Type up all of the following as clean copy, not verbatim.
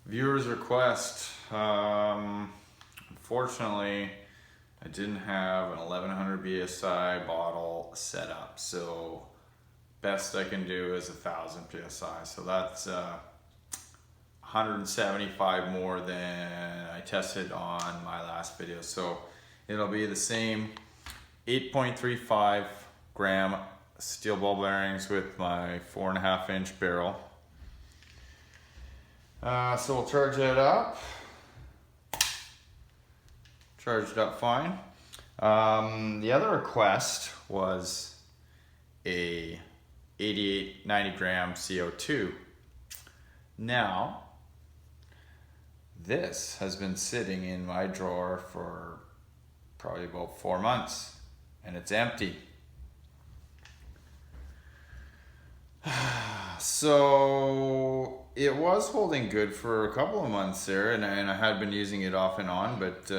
Viewer's request. Unfortunately, I didn't have an 1100 BSI bottle set up, so best I can do is 1000 PSI. So that's 175 more than I tested on my last video. So it'll be the same 8.35 gram steel ball bearings with my 4.5 inch barrel. So we'll charge it up. Charged up fine. The other request was a 90 gram CO2. Now, this has been sitting in my drawer for probably about 4 months and it's empty. So it was holding good for a couple of months there, and I had been using it off and on, but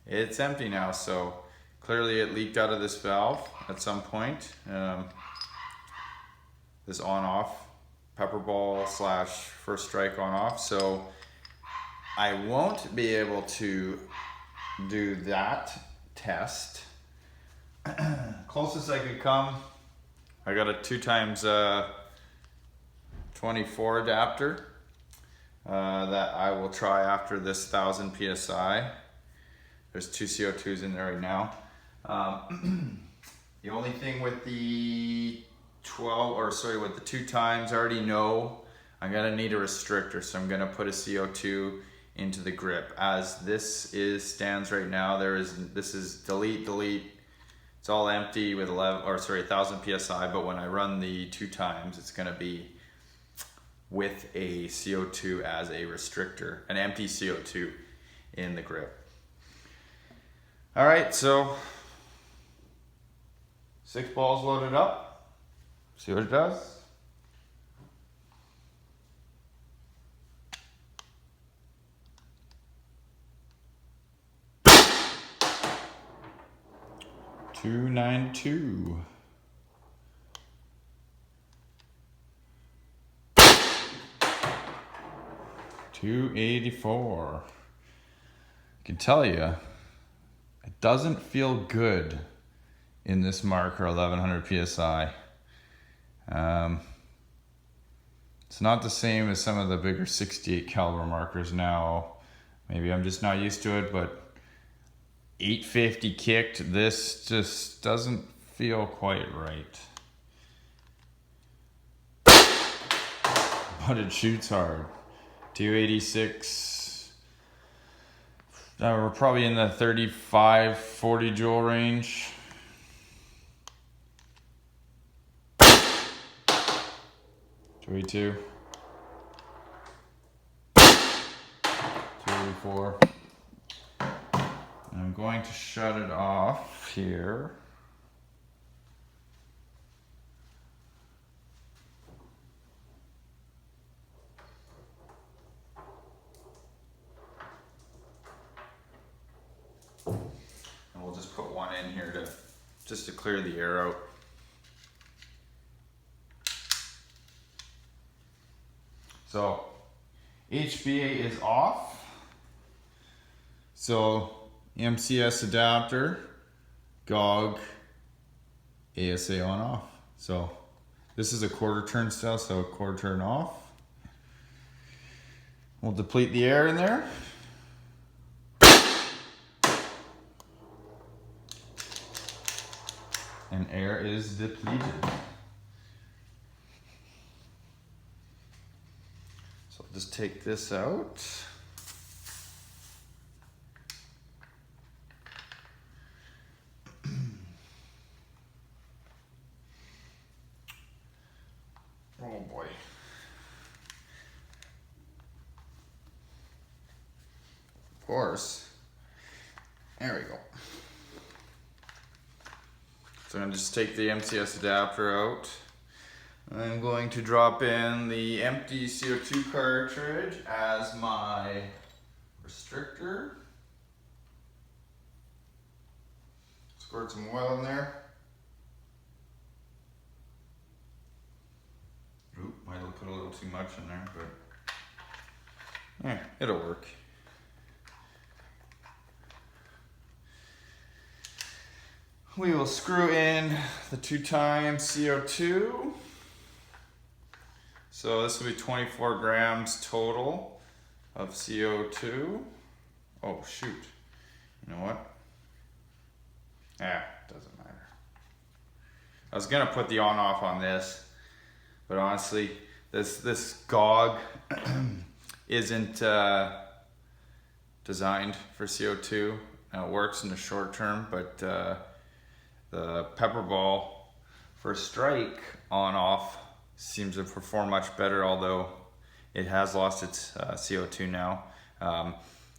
it's empty now. So clearly it leaked out of this valve at some point. This on-off pepper ball / first strike on-off. So I won't be able to do that test. Closest I could come, I got a 2x24 adapter that I will try after this 1000 PSI. There's 2 CO2s in there right now. The only thing with the 2 times, I already know I'm gonna need a restrictor, so I'm gonna put a CO2 into the grip. As this stands right now, this is delete. It's all empty with 1000 PSI, but when I run the 2 times, it's gonna be with a CO2 as a restrictor, an empty CO2 in the grip. All right, so 6 balls loaded up. See what it does. .292. .284. I can tell you, it doesn't feel good in this marker 1100 PSI. It's not the same as some of the bigger 68 caliber markers now. Maybe I'm just not used to it, but 850 kicked, this just doesn't feel quite right. But it shoots hard. 286. We're probably in the 35-40 joule range. .282. .284. I'm going to shut it off here. And we'll just put one in here just to clear the air out. So HBA is off. So MCS adapter, GOG, ASA on off. So this is a quarter turn style, so quarter turn off. We'll deplete the air in there. And air is depleted. So I'll just take this out. Oh boy. Of course. There we go. So I'm going to just take the MCS adapter out. I'm going to drop in the empty CO2 cartridge as my restrictor. Squirt some oil in there. Oop, might have put a little too much in there, but Yeah, it'll work. We will screw in the 2 times CO2. So this will be 24 grams total of CO2. Oh shoot, you know what? Doesn't matter. I was gonna put the on off on this, but honestly, this GOG isn't designed for CO2. Now it works in the short term, but the pepper ball for strike on off seems to perform much better, although it has lost its CO2 now.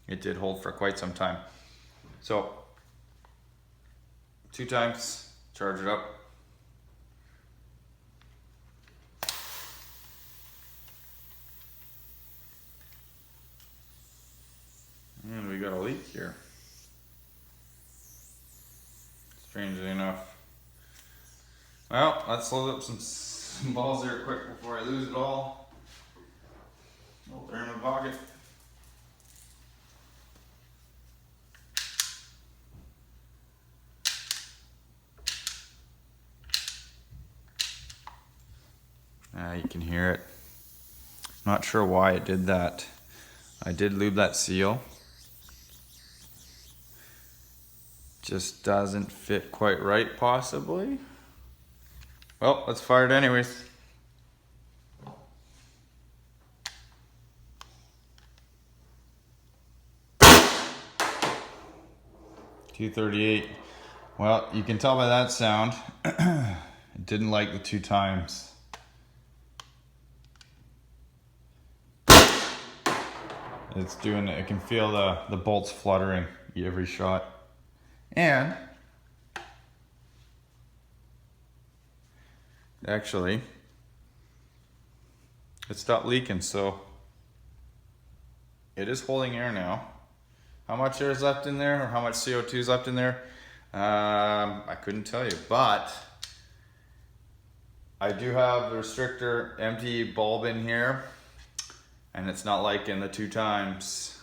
It did hold for quite some time. So 2 times, charge it up. And we got a leak here. Strangely enough. Well, let's load up some balls here quick before I lose it all. Oh, they're in my pocket. You can hear it. Not sure why it did that. I did lube that seal. Just doesn't fit quite right, possibly. Well, let's fire it anyways. .238. Well, you can tell by that sound, it didn't like the 2 times. It's doing it. I can feel the bolts fluttering every shot. And actually, it stopped leaking, so it is holding air now. How much air is left in there, or how much CO2 is left in there? I couldn't tell you, but I do have the restrictor empty bulb in here, and it's not liking the 2 times.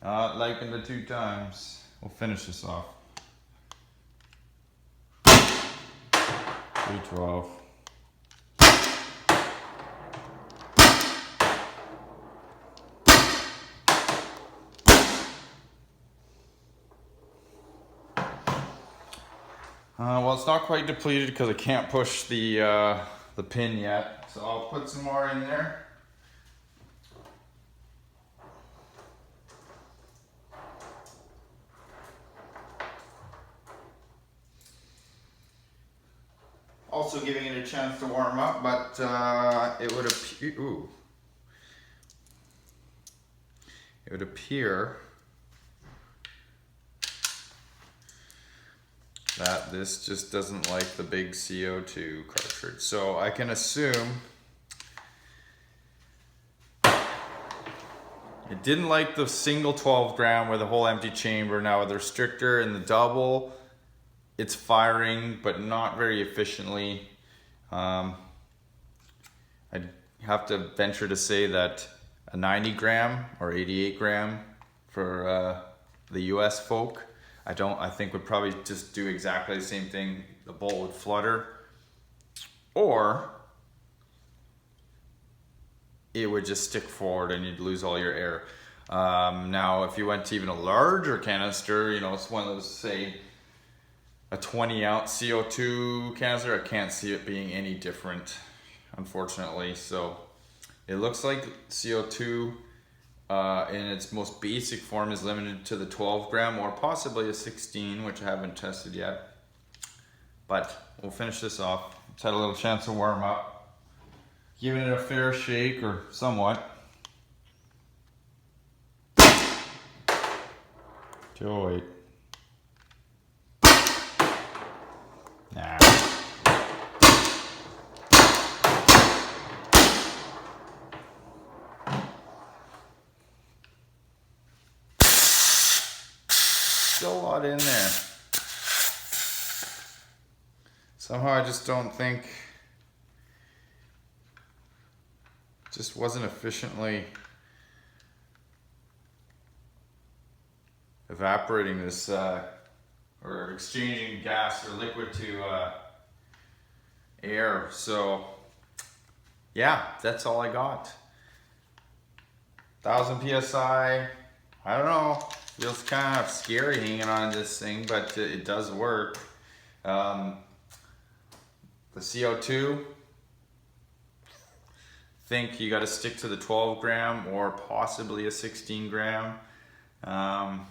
Not liking the 2 times. We'll finish this off. 312. Well, it's not quite depleted because I can't push the pin yet. So I'll put some more in there. Also giving it a chance to warm up, but it would appear that this just doesn't like the big CO2 cartridge. So I can assume it didn't like the single 12 gram with a whole empty chamber. Now with the restrictor and the double, it's firing, but not very efficiently. I'd have to venture to say that a 90 gram or 88 gram for the US folk, I think would probably just do exactly the same thing. The bolt would flutter, or it would just stick forward and you'd lose all your air. Now, if you went to even a larger canister, you know, it's one of those, say, a 20-ounce CO2 canister, I can't see it being any different, unfortunately. So it looks like CO2 in its most basic form is limited to the 12 gram or possibly a 16, which I haven't tested yet. But we'll finish this off. It's had a little chance to warm up. Giving it a fair shake, or somewhat. 208. Nah. Still a lot in there. Somehow I just don't think, just wasn't efficiently evaporating this or exchanging gas or liquid to air. So yeah, that's all I got. 1000 psi. I don't know, feels kind of scary hanging on this thing, but it does work. The CO2, think you got to stick to the 12 gram or possibly a 16 gram, unless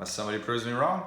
somebody proves me wrong.